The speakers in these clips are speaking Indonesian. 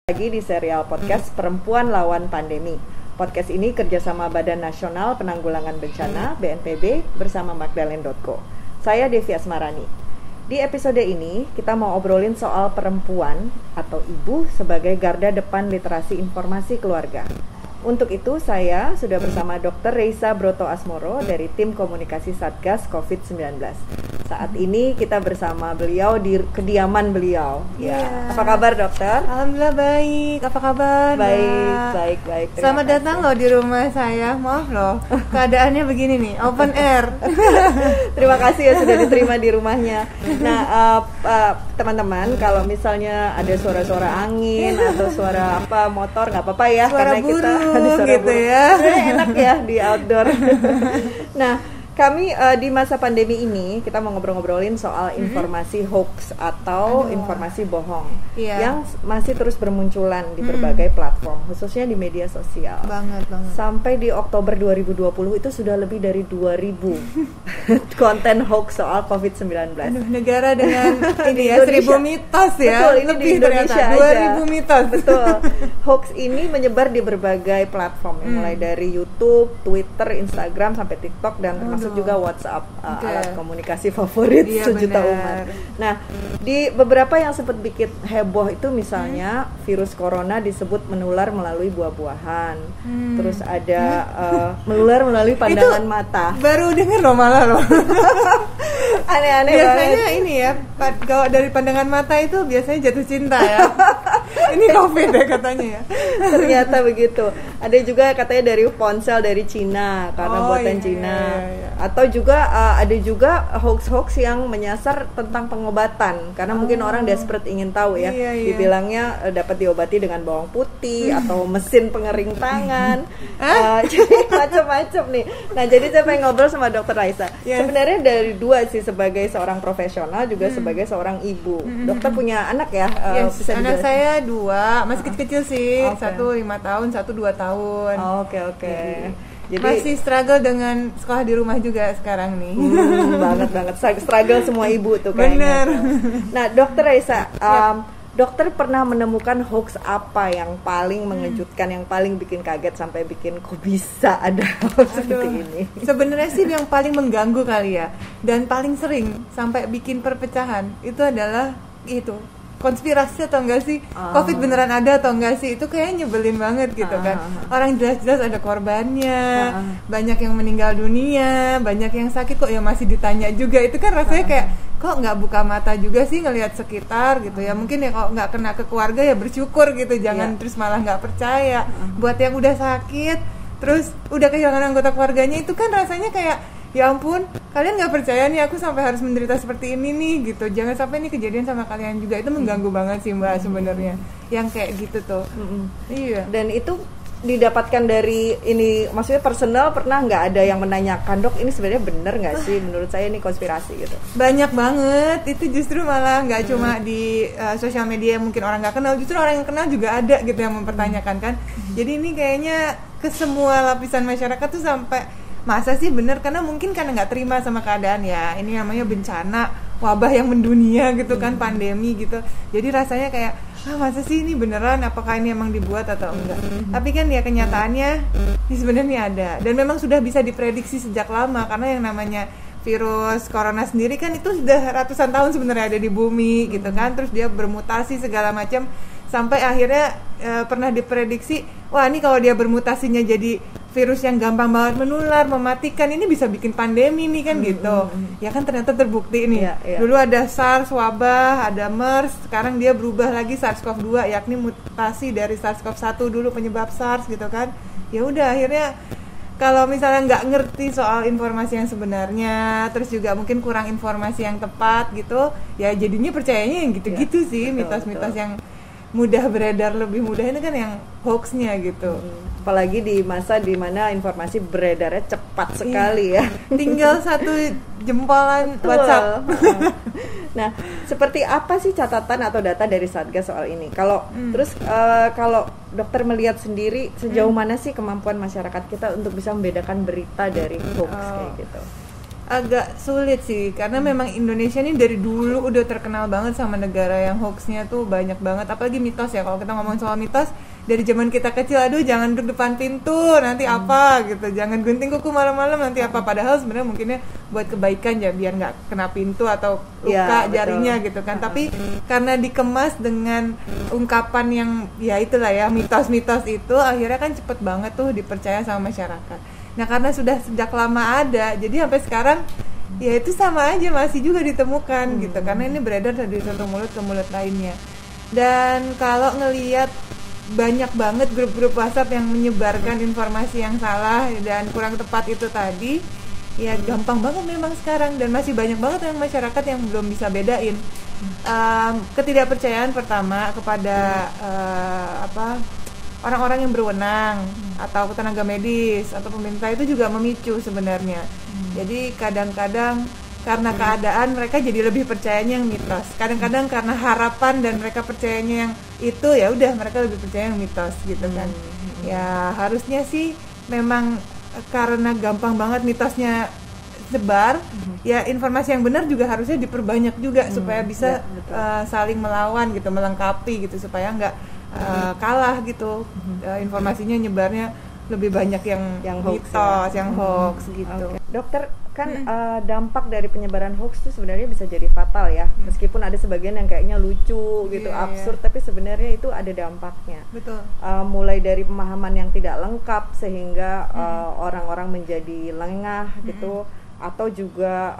Lagi di serial podcast Perempuan Lawan Pandemi. Podcast ini kerjasama Badan Nasional Penanggulangan Bencana (BNPB) bersama Magdalene.co. Saya Devi Asmarani. Di episode ini kita mau obrolin soal perempuan atau ibu sebagai garda depan literasi informasi keluarga. Untuk itu saya sudah bersama Dr. Reisa Broto Asmoro dari tim komunikasi Satgas COVID-19. Saat ini kita bersama beliau di kediaman beliau. Ya. Apa kabar dokter? Alhamdulillah baik. Apa kabar? Baik. Selamat datang loh di rumah saya. Maaf loh, keadaannya begini nih, open air. Terima kasih ya sudah diterima di rumahnya. Nah, teman-teman, kalau misalnya ada suara-suara angin atau suara motor nggak apa-apa ya, suara karena burung, kita ada suara gitu burung. ya. Enak ya di outdoor. Nah, kami di masa pandemi ini kita mau ngobrol-ngobrolin soal informasi hoax atau informasi bohong yang masih terus bermunculan di berbagai platform, khususnya di media sosial. Banget. Sampai di Oktober 2020 itu sudah lebih dari 2000 konten hoax soal COVID-19. Aduh, negara dengan ini ya 1000 mitos ya. Betul, ini lebih di Indonesia ternyata 2000 mitos. Betul. Hoax ini menyebar di berbagai platform, mulai dari YouTube, Twitter, Instagram sampai TikTok dan termasuk juga WhatsApp, alat komunikasi favorit sejuta umat. Nah, di beberapa yang sempat bikin heboh itu misalnya virus corona disebut menular melalui buah-buahan. Terus ada menular melalui pandangan mata. Baru denger loh malah loh. Aneh-aneh biasanya banget. ini ya, kalau dari pandangan mata itu biasanya jatuh cinta ya. Ini COVID ya katanya ya. Ternyata begitu. Ada juga katanya dari ponsel dari Cina karena buatan Cina. Iya. Atau juga ada juga hoax-hoax yang menyasar tentang pengobatan karena mungkin orang desperate ingin tahu ya. Dibilangnya dapat diobati dengan bawang putih atau mesin pengering tangan. Jadi macam-macam nih. Nah, jadi saya pengen ngobrol sama Dr. Raisa. Sebenarnya dari dua sih, sebagai seorang profesional juga sebagai seorang ibu. Dokter punya anak ya? Anak saya 2, masih kecil-kecil sih. Satu 5 tahun, satu 2 tahun. Oke. Jadi masih struggle dengan sekolah di rumah juga sekarang nih. Banget struggle semua ibu tuh kayaknya. Bener. Nah, Dokter Raisa, dokter pernah menemukan hoax apa yang paling mengejutkan, yang paling bikin kaget sampai bikin kok bisa ada hoax seperti ini? Sebenarnya sih yang paling mengganggu kali ya, dan paling sering sampai bikin perpecahan itu adalah itu konspirasi atau enggak sih, COVID beneran ada atau enggak sih, itu kayaknya nyebelin banget gitu kan. Orang jelas-jelas ada korbannya, banyak yang meninggal dunia, banyak yang sakit kok ya masih ditanya juga. Itu kan rasanya kayak kok nggak buka mata juga sih ngelihat sekitar gitu ya. Mungkin ya kalau nggak kena ke keluarga ya bersyukur gitu, jangan terus malah nggak percaya. Buat yang udah sakit terus udah kehilangan anggota keluarganya, itu kan rasanya kayak ya ampun, kalian nggak percaya nih aku sampai harus menderita seperti ini nih gitu. Jangan sampai ini kejadian sama kalian juga. Itu mengganggu banget sih Mbak sebenarnya yang kayak gitu tuh. Iya. Dan itu didapatkan dari ini, maksudnya personal, pernah nggak ada yang menanyakan, dok ini sebenarnya benar nggak sih, menurut saya ini konspirasi gitu? Banyak banget. Itu justru malah nggak cuma di sosial media yang mungkin orang nggak kenal, justru orang yang kenal juga ada gitu yang mempertanyakan kan. Jadi ini kayaknya ke semua lapisan masyarakat tuh sampai masa sih bener, karena mungkin karena nggak terima sama keadaan ya, ini namanya bencana wabah yang mendunia gitu kan, pandemi gitu. Jadi rasanya kayak masa sih ini beneran, apakah ini emang dibuat atau enggak. Tapi kan ya kenyataannya ini sebenarnya ada, dan memang sudah bisa diprediksi sejak lama, karena yang namanya virus corona sendiri kan itu sudah ratusan tahun sebenarnya ada di bumi gitu kan. Terus dia bermutasi segala macam sampai akhirnya pernah diprediksi, wah ini kalau dia bermutasinya jadi virus yang gampang banget menular, mematikan, ini bisa bikin pandemi nih kan gitu. Ya kan ternyata terbukti nih. Dulu ada SARS wabah, ada MERS, sekarang dia berubah lagi SARS-CoV-2, yakni mutasi dari SARS-CoV-1 dulu penyebab SARS gitu kan. Ya udah akhirnya kalau misalnya nggak ngerti soal informasi yang sebenarnya, terus juga mungkin kurang informasi yang tepat gitu, ya jadinya percayanya yang gitu-gitu sih, mitos-mitos yang mudah beredar, lebih mudah ini kan yang hoaxnya gitu. Apalagi di masa dimana informasi beredarnya cepat sekali ya. Tinggal satu jempolan WhatsApp. Nah, seperti apa sih catatan atau data dari Satgas soal ini? Kalau kalau dokter melihat sendiri sejauh mana sih kemampuan masyarakat kita untuk bisa membedakan berita dari hoax kayak gitu? agak sulit sih, karena memang Indonesia ini dari dulu udah terkenal banget sama negara yang hoaxnya tuh banyak banget, apalagi mitos ya. Kalau kita ngomongin soal mitos, dari zaman kita kecil, aduh jangan duduk depan pintu, nanti apa gitu, jangan gunting kuku malam-malam, nanti apa. Padahal sebenarnya mungkinnya buat kebaikan ya, biar nggak kena pintu atau luka jarinya gitu kan. Tapi karena dikemas dengan ungkapan yang ya itulah ya, mitos-mitos itu, akhirnya kan cepet banget tuh dipercaya sama masyarakat. Nah karena sudah sejak lama ada, jadi sampai sekarang ya itu sama aja masih juga ditemukan gitu, karena ini beredar dari satu mulut ke mulut lainnya. Dan kalau ngelihat banyak banget grup-grup WhatsApp yang menyebarkan informasi yang salah dan kurang tepat itu tadi, ya gampang banget memang sekarang, dan masih banyak banget yang masyarakat yang belum bisa bedain. Ketidakpercayaan pertama kepada orang-orang yang berwenang atau tenaga medis atau pemerintah itu juga memicu sebenarnya. Jadi kadang-kadang karena keadaan mereka jadi lebih percayanya yang mitos. Kadang-kadang karena harapan dan mereka percayanya yang itu, ya udah mereka lebih percaya yang mitos gitu kan. Ya harusnya sih memang karena gampang banget mitosnya sebar, ya informasi yang benar juga harusnya diperbanyak juga supaya bisa saling melawan gitu, melengkapi gitu, supaya nggak kalah gitu, informasinya nyebarnya lebih banyak yang mitos, yang hoax gitu. Dokter, kan dampak dari penyebaran hoax itu sebenarnya bisa jadi fatal ya, meskipun ada sebagian yang kayaknya lucu gitu, absurd, tapi sebenarnya itu ada dampaknya. Betul. Mulai dari pemahaman yang tidak lengkap sehingga orang-orang menjadi lengah gitu, atau juga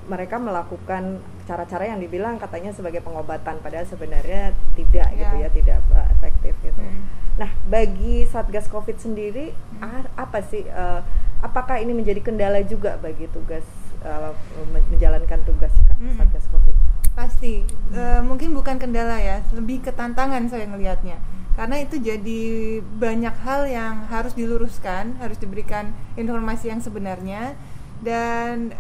mereka melakukan cara-cara yang dibilang katanya sebagai pengobatan, padahal sebenarnya tidak gitu ya, tidak efektif gitu. Nah, bagi Satgas Covid sendiri apa sih, apakah ini menjadi kendala juga bagi tugas menjalankan tugasnya Satgas Covid? Pasti, mungkin bukan kendala ya, lebih ke tantangan saya ngelihatnya. Karena itu jadi banyak hal yang harus diluruskan, harus diberikan informasi yang sebenarnya, dan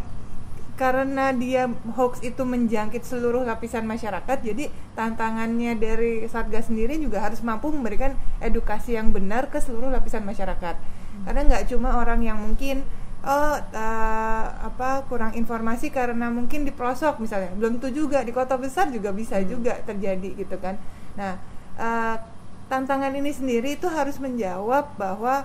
karena dia hoax itu menjangkit seluruh lapisan masyarakat, jadi tantangannya dari Satgas sendiri juga harus mampu memberikan edukasi yang benar ke seluruh lapisan masyarakat. Karena nggak cuma orang yang mungkin kurang informasi karena mungkin di pelosok misalnya, belum tentu juga di kota besar juga bisa juga terjadi gitu kan. Nah, tantangan ini sendiri itu harus menjawab bahwa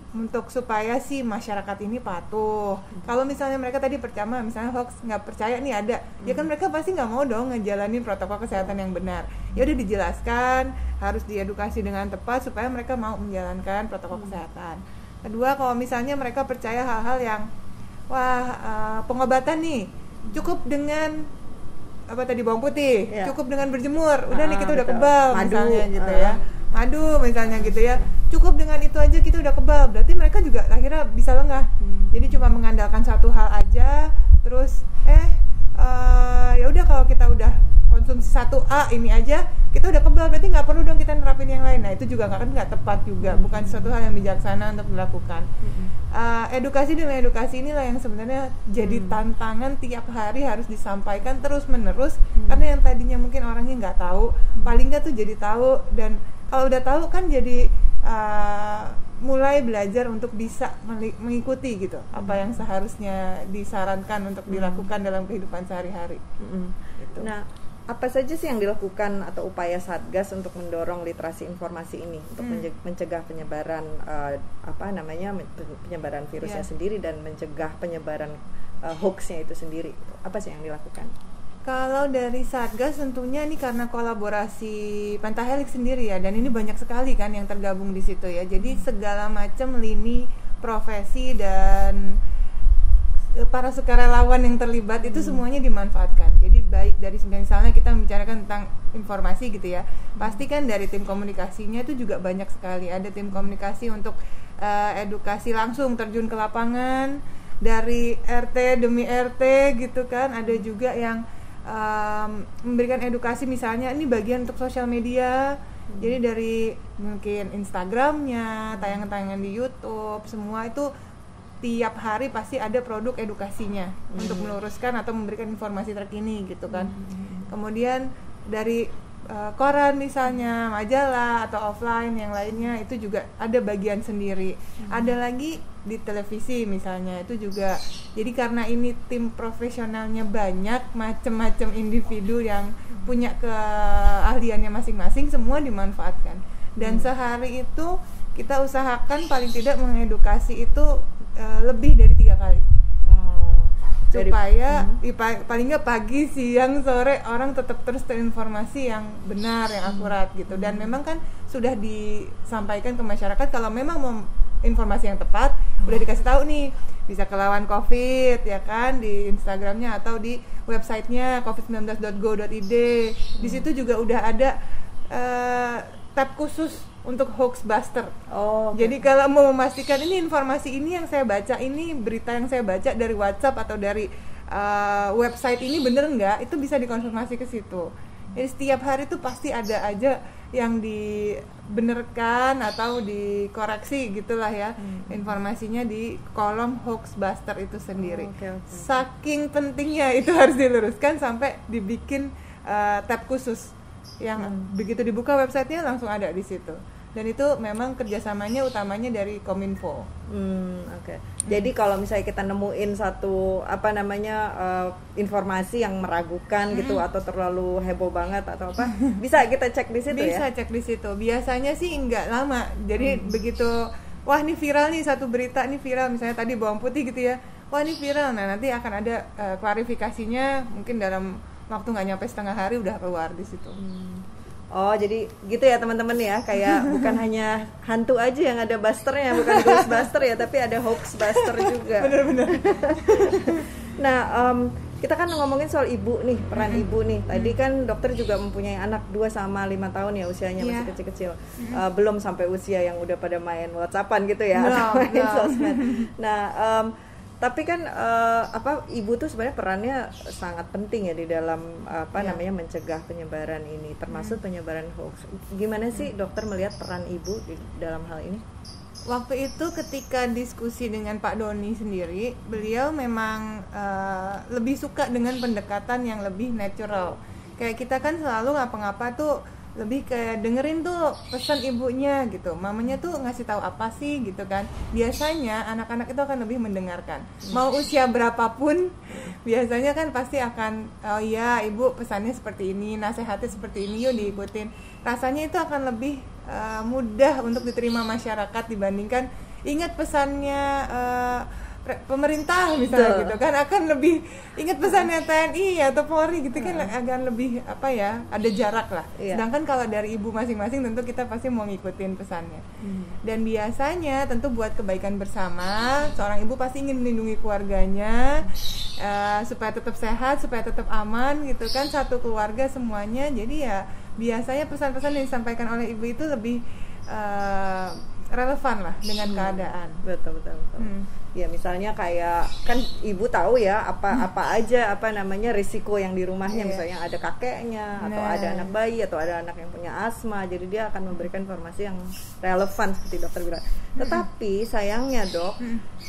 untuk supaya si masyarakat ini patuh. Kalau misalnya mereka tadi percaya, misalnya hoax nggak percaya nih ada, ya kan mereka pasti nggak mau dong ngejalanin protokol kesehatan yang benar. Ya udah dijelaskan, harus diedukasi dengan tepat supaya mereka mau menjalankan protokol kesehatan. Kedua, kalau misalnya mereka percaya hal-hal yang pengobatan nih cukup dengan bawang putih, cukup dengan berjemur, udah nih kita udah kebal, misalnya gitu ya. Madu misalnya gitu ya, cukup dengan itu aja kita udah kebal, berarti mereka juga akhirnya bisa lengah. Jadi cuma mengandalkan satu hal aja, terus ya udah kalau kita udah konsumsi 1A ini aja kita udah kebal, berarti nggak perlu dong kita nerapin yang lain. Nah itu juga nggak tepat juga, bukan suatu hal yang bijaksana untuk dilakukan. Edukasi demi edukasi inilah yang sebenarnya jadi tantangan tiap hari harus disampaikan terus menerus, karena yang tadinya mungkin orangnya nggak tahu, paling nggak tuh jadi tahu, dan kalau udah tahu kan jadi mulai belajar untuk bisa mengikuti gitu apa yang seharusnya disarankan untuk dilakukan dalam kehidupan sehari-hari. Gitu. Nah, apa saja sih yang dilakukan atau upaya Satgas untuk mendorong literasi informasi ini untuk mencegah penyebaran penyebaran virusnya sendiri dan mencegah penyebaran hoaxnya itu sendiri? Apa sih yang dilakukan? Kalau dari Satgas tentunya ini karena kolaborasi Pentahelix sendiri ya, dan ini banyak sekali kan yang tergabung di situ ya. Jadi segala macam lini profesi dan para sukarelawan yang terlibat itu semuanya dimanfaatkan. Jadi baik dari misalnya kita membicarakan tentang informasi gitu ya, pasti kan dari tim komunikasinya itu juga banyak sekali. Ada tim komunikasi untuk edukasi langsung terjun ke lapangan dari RT demi RT gitu kan. Ada juga yang memberikan edukasi, misalnya ini bagian untuk sosial media, jadi dari mungkin Instagramnya, tayangan-tayangan di YouTube, semua itu tiap hari pasti ada produk edukasinya untuk meluruskan atau memberikan informasi terkini gitu kan. Kemudian dari koran misalnya, majalah atau offline yang lainnya itu juga ada bagian sendiri. Ada lagi di televisi misalnya, itu juga Jadi karena ini tim profesionalnya banyak, macam-macam individu yang punya keahliannya masing-masing, semua dimanfaatkan. Dan sehari itu kita usahakan paling tidak mengedukasi itu lebih dari 3 kali. Supaya paling nggak pagi, siang, sore orang tetap terus terinformasi yang benar, yang akurat gitu. Dan memang kan sudah disampaikan ke masyarakat kalau memang mau informasi yang tepat, udah dikasih tahu nih, bisa ke Lawan Covid ya kan, di Instagramnya atau di websitenya covid19.go.id. Di situ juga udah ada tab khusus untuk hoax buster. Jadi kalau mau memastikan ini informasi ini yang saya baca, ini berita yang saya baca dari WhatsApp atau dari website ini bener nggak, itu bisa dikonfirmasi ke situ. Jadi setiap hari itu pasti ada aja yang dibenerkan atau dikoreksi gitulah ya, informasinya di kolom hoax buster itu sendiri. Saking pentingnya itu harus diluruskan sampai dibikin tab khusus yang begitu dibuka websitenya langsung ada di situ. Dan itu memang kerjasamanya utamanya dari Kominfo. Jadi kalau misalnya kita nemuin satu informasi yang meragukan gitu atau terlalu heboh banget atau apa, bisa kita cek di situ ya? Bisa cek di situ. Biasanya sih nggak lama. Jadi begitu, wah ini viral nih, satu berita ini viral, misalnya tadi bawang putih gitu ya. Wah ini viral, nah nanti akan ada klarifikasinya, mungkin dalam waktu nggak nyampe setengah hari udah keluar di situ. Jadi gitu ya teman-teman ya, kayak bukan hanya hantu aja yang ada busternya, bukan ghostbuster ya, tapi ada hoax buster juga. Benar-benar. Nah, kita kan ngomongin soal ibu nih, peran ibu nih. Tadi kan dokter juga mempunyai anak 2 sama 5 tahun ya usianya, masih kecil-kecil. Belum sampai usia yang udah pada main WhatsAppan gitu ya, atau main sosmed. Nah, tapi kan ibu tuh sebenarnya perannya sangat penting ya di dalam namanya mencegah penyebaran ini, termasuk penyebaran hoax. Gimana sih dokter melihat peran ibu di dalam hal ini? Waktu itu ketika diskusi dengan Pak Doni sendiri, beliau memang lebih suka dengan pendekatan yang lebih natural. Kayak kita kan selalu ngapa-ngapa tuh lebih kayak dengerin tuh pesan ibunya gitu, mamanya tuh ngasih tahu apa sih gitu kan. Biasanya anak-anak itu akan lebih mendengarkan, mau usia berapapun biasanya kan pasti akan, oh iya ibu pesannya seperti ini, nasihatnya seperti ini, yuk diikutin. Rasanya itu akan lebih mudah untuk diterima masyarakat dibandingkan ingat pesannya pemerintah misalnya gitu kan, akan lebih ingat pesannya TNI atau Polri gitu kan, akan lebih ada jarak lah. Sedangkan kalau dari ibu masing-masing tentu kita pasti mau ngikutin pesannya. Dan biasanya tentu buat kebaikan bersama, seorang ibu pasti ingin melindungi keluarganya supaya tetap sehat, supaya tetap aman gitu kan, satu keluarga semuanya. Jadi ya biasanya pesan-pesan yang disampaikan oleh ibu itu lebih relevan lah dengan keadaan. Betul. Ya misalnya kayak kan ibu tahu ya apa aja risiko yang di rumahnya, misalnya ada kakeknya atau ada anak bayi atau ada anak yang punya asma, jadi dia akan memberikan informasi yang relevan seperti dokter bilang. Tetapi sayangnya dok,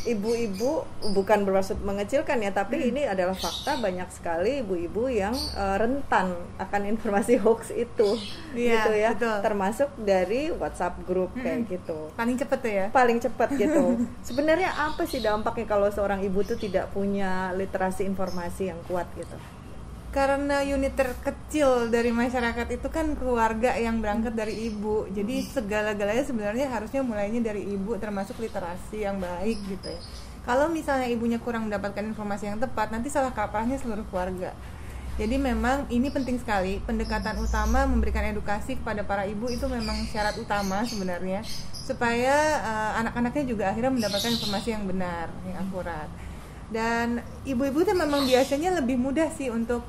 ibu-ibu bukan bermaksud mengecilkan ya, tapi ini adalah fakta, banyak sekali ibu-ibu yang rentan akan informasi hoax itu, gitu ya, betul. Termasuk dari WhatsApp group kayak gitu. Paling cepet tuh ya? Paling cepet gitu. Sebenarnya apa sih dampaknya kalau seorang ibu tuh tidak punya literasi informasi yang kuat gitu? Karena unit terkecil dari masyarakat itu kan keluarga yang berangkat dari ibu, jadi segala-galanya sebenarnya harusnya mulainya dari ibu, termasuk literasi yang baik gitu ya. Kalau misalnya ibunya kurang mendapatkan informasi yang tepat, nanti salah kaprahnya seluruh keluarga. Jadi memang ini penting sekali, pendekatan utama memberikan edukasi kepada para ibu itu memang syarat utama sebenarnya, supaya anak-anaknya juga akhirnya mendapatkan informasi yang benar, yang akurat. Dan ibu-ibu itu memang biasanya lebih mudah sih untuk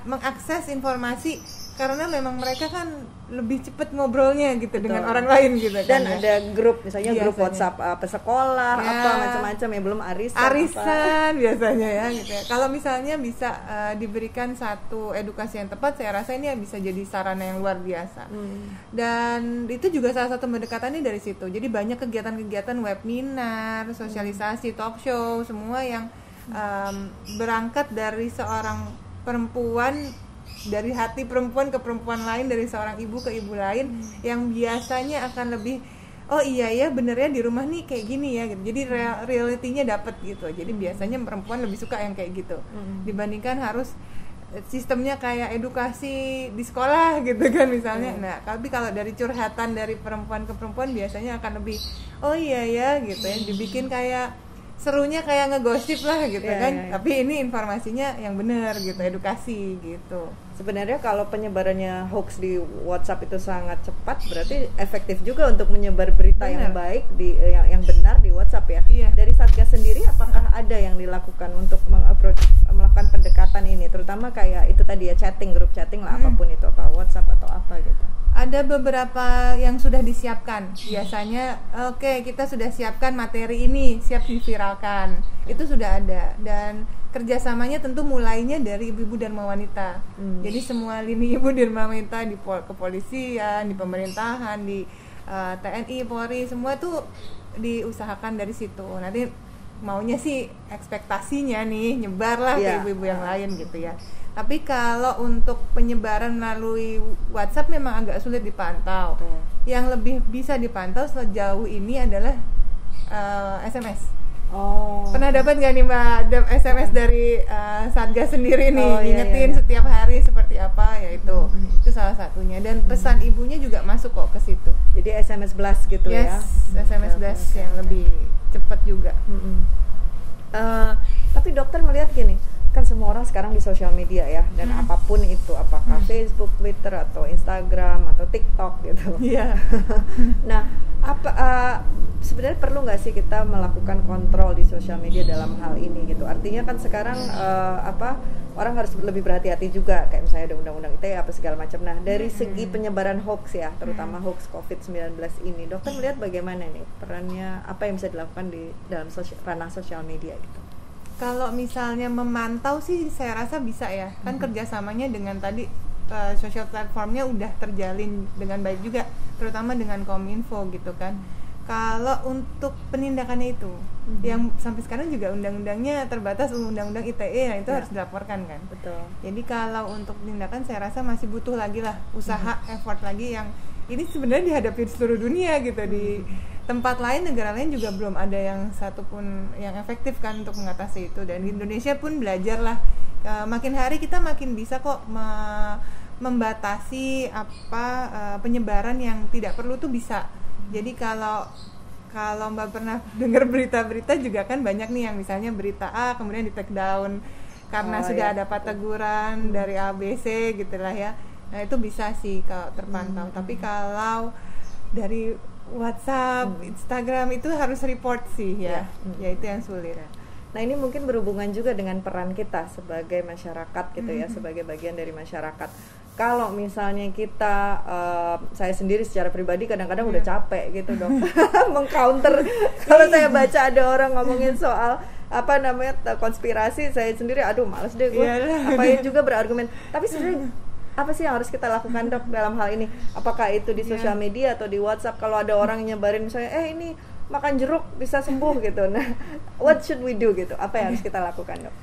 mengakses informasi, karena memang mereka kan lebih cepat ngobrolnya gitu. Betul. Dengan orang lain gitu kan. Dan ada grup, misalnya biasanya grup WhatsApp sekolah macam-macam ya, belum arisan biasanya ya gitu ya. Kalau misalnya bisa diberikan satu edukasi yang tepat, saya rasa ini bisa jadi sarana yang luar biasa. Dan itu juga salah satu pendekatannya dari situ. Jadi banyak kegiatan-kegiatan webinar, sosialisasi, talk show, semua yang berangkat dari seorang perempuan, dari hati perempuan ke perempuan lain, dari seorang ibu ke ibu lain, yang biasanya akan lebih oh iya ya benernya di rumah nih kayak gini ya gitu. Jadi realitinya dapet gitu. Jadi biasanya perempuan lebih suka yang kayak gitu dibandingkan harus sistemnya kayak edukasi di sekolah gitu kan misalnya. Nah, tapi kalau dari curhatan dari perempuan ke perempuan biasanya akan lebih oh iya ya gitu ya, dibikin kayak serunya kayak ngegosip lah gitu kan. Tapi ini informasinya yang benar gitu, edukasi gitu. Sebenarnya kalau penyebarannya hoax di WhatsApp itu sangat cepat, berarti efektif juga untuk menyebar berita yang baik di yang benar di WhatsApp ya. Dari Satgas sendiri apakah ada yang dilakukan untuk melakukan pendekatan ini, terutama kayak itu tadi ya, chatting, grup chatting lah, apapun itu, apa WhatsApp atau apa gitu? Ada beberapa yang sudah disiapkan. Biasanya oke, kita sudah siapkan materi ini, siap diviralkan. Itu sudah ada, dan kerjasamanya tentu mulainya dari ibu-ibu Dharma Wanita. Jadi semua lini ibu Dharma Wanita di kepolisian, di pemerintahan, di TNI, Polri, semua tuh diusahakan dari situ. Nanti maunya sih ekspektasinya nih nyebar lah ke ibu-ibu yang lain gitu ya. Tapi kalau untuk penyebaran melalui WhatsApp memang agak sulit dipantau. Yang lebih bisa dipantau sejauh ini adalah SMS. Pernah dapat nggak nih Mbak SMS dari Satgas sendiri nih, ngingetin setiap hari seperti apa, ya itu salah satunya. Dan pesan ibunya juga masuk kok ke situ. Jadi SMS blast gitu ya? SMS blast yang lebih cepat juga. Tapi dokter melihat gini, kan semua orang sekarang di sosial media ya, dan apapun itu, apakah Facebook, Twitter, atau Instagram, atau TikTok gitu. Nah, sebenarnya perlu nggak sih kita melakukan kontrol di sosial media dalam hal ini gitu? Artinya kan sekarang orang harus lebih berhati-hati juga, kayak misalnya ada undang-undang ITE apa segala macam. Nah, dari segi penyebaran hoax ya, terutama hoax COVID-19 ini, dokter melihat bagaimana nih perannya, apa yang bisa dilakukan di dalam ranah sosial media gitu? Kalau misalnya memantau sih saya rasa bisa ya, kan kerjasamanya dengan tadi social platformnya udah terjalin dengan baik juga, terutama dengan Kominfo gitu kan. Kalau untuk penindakannya itu, yang sampai sekarang juga undang-undangnya terbatas, undang-undang ITE, nah itu harus dilaporkan kan. Betul. Jadi kalau untuk penindakan saya rasa masih butuh lagi lah usaha, effort lagi, yang ini sebenarnya dihadapi di seluruh dunia gitu. Di tempat lain, negara lain juga belum ada yang satupun yang efektif kan untuk mengatasi itu. Dan di Indonesia pun belajar lah, makin hari kita makin bisa kok membatasi penyebaran yang tidak perlu tuh bisa. Jadi kalau Mbak pernah dengar berita-berita juga kan banyak nih yang misalnya berita A kemudian di take down karena sudah dapat teguran dari ABC gitulah ya. Nah itu bisa sih kalau terpantau. Tapi kalau dari WhatsApp, Instagram itu harus report sih ya. Ya itu yang sulit. Nah ini mungkin berhubungan juga dengan peran kita sebagai masyarakat gitu ya, sebagai bagian dari masyarakat. Kalau misalnya kita, saya sendiri secara pribadi kadang-kadang udah capek gitu dok, mengcounter. Kalau saya baca ada orang ngomongin soal konspirasi, saya sendiri aduh males deh gue, apain juga berargumen. Tapi sebenarnya apa sih yang harus kita lakukan dok dalam hal ini? Apakah itu di sosial media atau di WhatsApp? Kalau ada orang nyebarin misalnya, ini makan jeruk bisa sembuh gitu. Nah, what should we do gitu? Apa yang harus kita lakukan dok?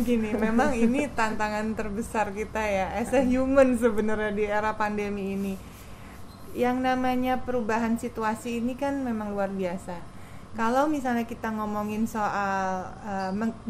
Gini, memang ini tantangan terbesar kita ya, as a human sebenarnya di era pandemi ini. Yang namanya perubahan situasi ini kan memang luar biasa. Kalau misalnya kita ngomongin soal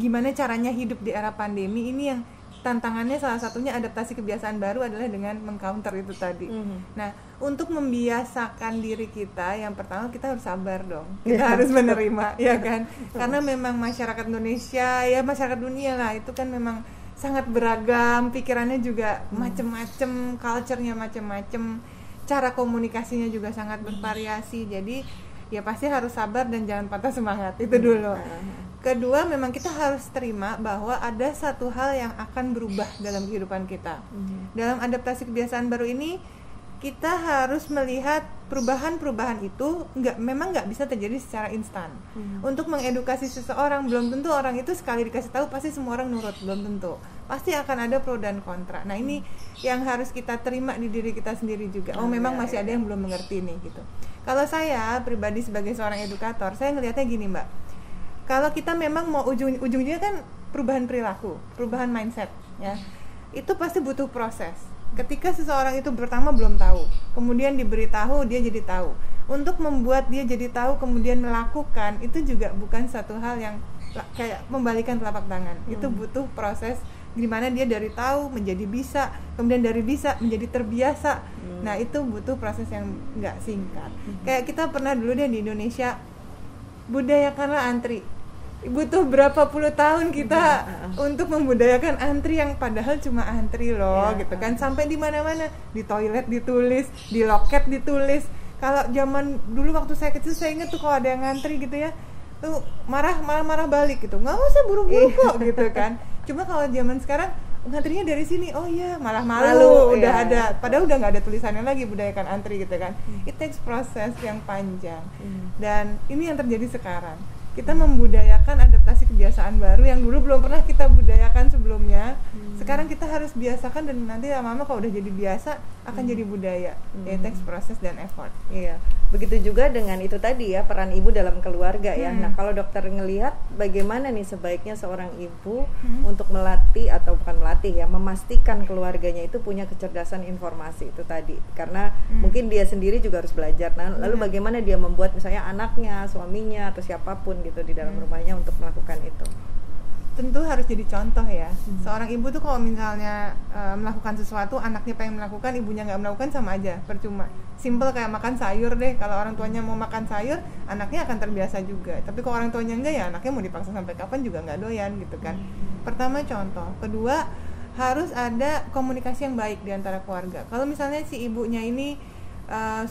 gimana caranya hidup di era pandemi ini, yang tantangannya salah satunya adaptasi kebiasaan baru adalah dengan mengcounter itu tadi. Nah, untuk membiasakan diri kita, yang pertama kita harus sabar dong. Kita harus menerima, ya kan? Karena memang masyarakat Indonesia, ya masyarakat dunia lah, itu kan memang sangat beragam, pikirannya juga macem-macem, culture-nya macem-macem, cara komunikasinya juga sangat bervariasi. Jadi ya pasti harus sabar dan jangan patah semangat, itu dulu. Kedua, memang kita harus terima bahwa ada satu hal yang akan berubah dalam kehidupan kita. Dalam adaptasi kebiasaan baru ini, kita harus melihat perubahan-perubahan itu memang nggak bisa terjadi secara instan. Untuk mengedukasi seseorang, belum tentu orang itu sekali dikasih tahu pasti semua orang nurut, belum tentu. Pasti akan ada pro dan kontra. Nah ini yang harus kita terima di diri kita sendiri juga. Memang masih ada yang belum mengerti nih gitu. Kalau saya pribadi sebagai seorang edukator, saya ngelihatnya gini Mbak. Kalau kita memang mau ujung-ujungnya kan perubahan perilaku, perubahan mindset ya. Itu pasti butuh proses. Ketika seseorang itu pertama belum tahu, kemudian diberitahu dia jadi tahu. untuk membuat dia jadi tahu kemudian melakukan itu juga bukan satu hal yang kayak membalikan telapak tangan. Itu butuh proses gimana dia dari tahu menjadi bisa, kemudian dari bisa menjadi terbiasa. Nah itu butuh proses yang nggak singkat. Kayak kita pernah dulu deh di Indonesia budayakanlah antri, butuh berapa puluh tahun kita untuk membudayakan antri yang padahal cuma antri loh gitu kan. Sampai di mana-mana, di toilet ditulis, di loket ditulis. Kalau zaman dulu waktu saya kecil, saya ingat tuh kalau ada yang ngantri gitu ya, tuh marah balik gitu, nggak usah buru-buru kok gitu kan. Cuma kalau zaman sekarang ngantrinya dari sini, oh iya malah malu udah ada, padahal udah nggak ada tulisannya lagi budayakan antri gitu kan. It takes proses yang panjang. Dan ini yang terjadi sekarang. Kita membudayakan adaptasi kebiasaan baru yang dulu belum pernah kita budayakan sebelumnya. Sekarang kita harus biasakan, dan nanti lama-lama kalau udah jadi biasa akan jadi budaya. It takes proses dan effort. Iya, begitu juga dengan itu tadi ya, peran ibu dalam keluarga ya. Nah kalau dokter ngelihat bagaimana nih sebaiknya seorang ibu untuk melatih, atau bukan melatih ya, memastikan keluarganya itu punya kecerdasan informasi itu tadi. Karena mungkin dia sendiri juga harus belajar. Nah lalu bagaimana dia membuat misalnya anaknya, suaminya, atau siapapun gitu di dalam rumahnya untuk melakukan itu. Tentu harus jadi contoh ya. Seorang ibu tuh kalau misalnya melakukan sesuatu, anaknya pengen melakukan, ibunya nggak melakukan, sama aja, percuma. Simple kayak makan sayur deh. Kalau orang tuanya mau makan sayur, anaknya akan terbiasa juga. Tapi kalau orang tuanya enggak, ya anaknya mau dipaksa sampai kapan juga nggak doyan gitu kan. Pertama contoh. Kedua, harus ada komunikasi yang baik di antara keluarga. Kalau misalnya si ibunya ini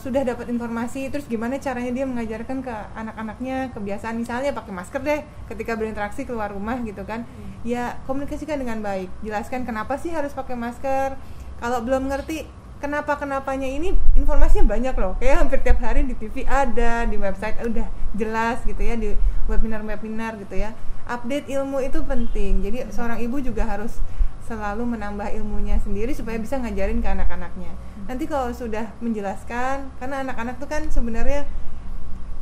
sudah dapat informasi, terus gimana caranya dia mengajarkan ke anak-anaknya kebiasaan, misalnya pakai masker deh ketika berinteraksi keluar rumah gitu kan. Ya komunikasikan dengan baik, jelaskan kenapa sih harus pakai masker. Kalau belum ngerti kenapa-kenapanya, ini informasinya banyak loh, kayak hampir tiap hari di TV ada, di website udah jelas gitu ya, di webinar-webinar gitu ya. Update ilmu itu penting, jadi seorang ibu juga harus selalu menambah ilmunya sendiri supaya bisa ngajarin ke anak-anaknya. Nanti kalau sudah menjelaskan, karena anak-anak tuh kan sebenarnya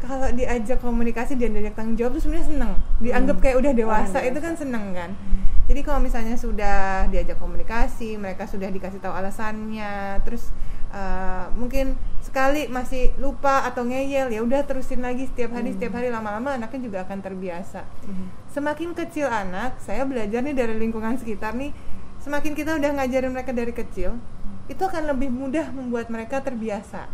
kalau diajak komunikasi dan diajak tanggung jawab tuh sebenarnya seneng, dianggap kayak udah dewasa, itu kan seneng kan. Jadi kalau misalnya sudah diajak komunikasi, mereka sudah dikasih tahu alasannya, terus mungkin sekali masih lupa atau ngeyel, ya udah terusin lagi setiap hari, lama-lama anaknya juga akan terbiasa. Semakin kecil anak, saya belajar nih dari lingkungan sekitar nih, semakin kita udah ngajarin mereka dari kecil, itu akan lebih mudah membuat mereka terbiasa.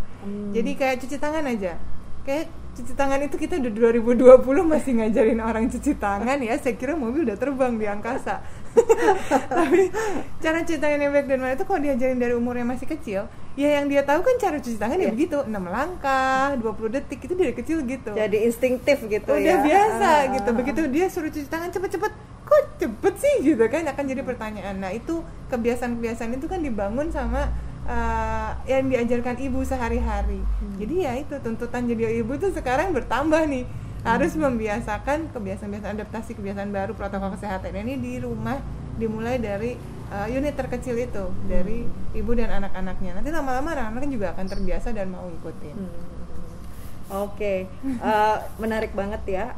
Jadi kayak cuci tangan aja, kayak cuci tangan itu kita udah 2020 masih ngajarin orang cuci tangan ya, saya kira mobil udah terbang di angkasa. Tapi cara cuci tangan yang baik dan benar itu kalau diajarin dari umurnya masih kecil, ya yang dia tahu kan cara cuci tangan ya begitu, 6 langkah, 20 detik, itu dari kecil gitu. Jadi instinktif gitu udah ya. Udah biasa gitu, begitu dia suruh cuci tangan cepet-cepet, kok cepet sih gitu kan, akan jadi pertanyaan. Nah itu kebiasaan-kebiasaan itu kan dibangun sama yang diajarkan ibu sehari-hari. Jadi ya itu tuntutan jadi ibu tuh sekarang bertambah nih, harus membiasakan kebiasaan-kebiasaan adaptasi kebiasaan baru, protokol kesehatan ini di rumah, dimulai dari unit terkecil itu, dari ibu dan anak-anaknya. Nanti lama-lama anak-anaknya juga akan terbiasa dan mau ikutin. Oke. Menarik banget ya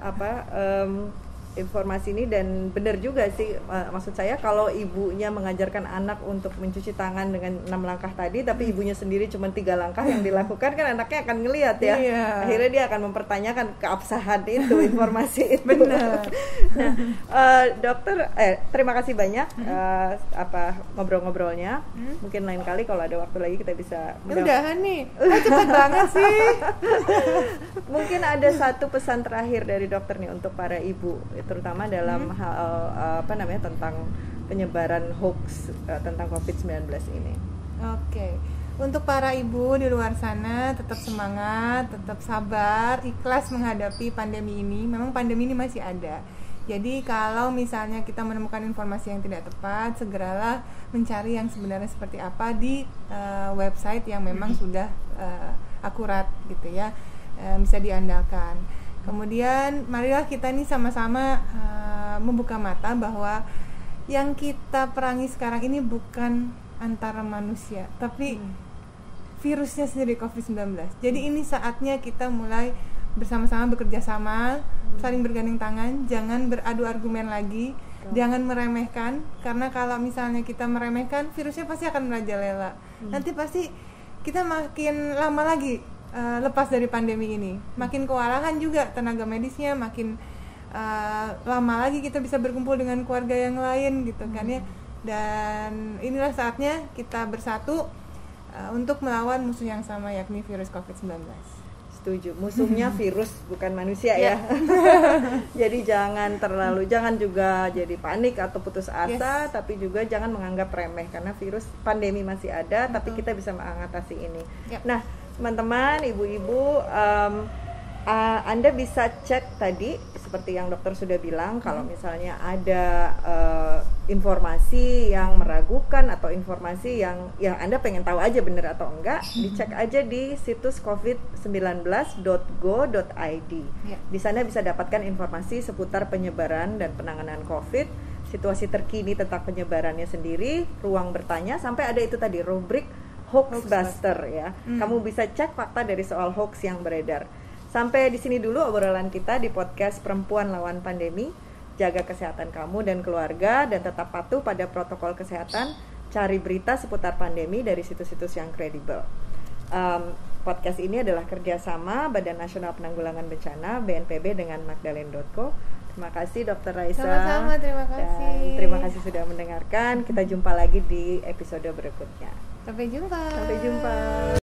informasi ini, dan benar juga sih, maksud saya kalau ibunya mengajarkan anak untuk mencuci tangan dengan 6 langkah tadi, tapi ibunya sendiri cuma 3 langkah yang dilakukan, kan anaknya akan ngelihat ya. Akhirnya dia akan mempertanyakan keabsahan itu, informasi itu. Benar. Nah, dokter, terima kasih banyak ngobrol-ngobrolnya. Mungkin lain kali kalau ada waktu lagi kita bisa udahan nih. Cepet banget sih. Mungkin ada satu pesan terakhir dari dokter nih untuk para ibu, terutama dalam hal tentang penyebaran hoax tentang COVID-19 ini. Oke. Untuk para ibu di luar sana, tetap semangat, tetap sabar, ikhlas menghadapi pandemi ini. Memang pandemi ini masih ada. Jadi kalau misalnya kita menemukan informasi yang tidak tepat, segeralah mencari yang sebenarnya seperti apa di website yang memang sudah akurat gitu ya, bisa diandalkan. Kemudian marilah kita nih sama-sama membuka mata bahwa yang kita perangi sekarang ini bukan antara manusia, tapi virusnya sendiri, COVID-19. Jadi ini saatnya kita mulai bersama-sama bekerja sama, saling bergandeng tangan, jangan beradu argumen lagi, jangan meremehkan, karena kalau misalnya kita meremehkan, virusnya pasti akan merajalela. Nanti pasti kita makin lama lagi lepas dari pandemi ini. Makin kewalahan juga tenaga medisnya, makin lama lagi kita bisa berkumpul dengan keluarga yang lain gitu kan ya. Dan inilah saatnya kita bersatu untuk melawan musuh yang sama, yakni virus COVID-19. Setuju, musuhnya virus bukan manusia ya. Jadi jangan juga jadi panik atau putus asa, tapi juga jangan menganggap remeh karena virus pandemi masih ada, tapi kita bisa mengatasi ini. Nah, teman-teman, ibu-ibu, Anda bisa cek tadi seperti yang dokter sudah bilang, kalau misalnya ada informasi yang meragukan atau informasi yang ya Anda pengen tahu aja bener atau enggak, dicek aja di situs covid19.go.id. Di sana bisa dapatkan informasi seputar penyebaran dan penanganan COVID, situasi terkini tentang penyebarannya sendiri, ruang bertanya, sampai ada itu tadi rubrik Hoaxbuster ya. Kamu bisa cek fakta dari soal hoax yang beredar. Sampai di sini dulu obrolan kita di podcast Perempuan Lawan Pandemi. Jaga kesehatan kamu dan keluarga dan tetap patuh pada protokol kesehatan. Cari berita seputar pandemi dari situs-situs yang kredibel. Podcast ini adalah kerjasama Badan Nasional Penanggulangan Bencana (BNPB) dengan Magdalene.co. Terima kasih Dr. Raisa. Sama-sama, terima kasih. Dan terima kasih sudah mendengarkan. Kita jumpa lagi di episode berikutnya. Sampai jumpa. Sampai jumpa.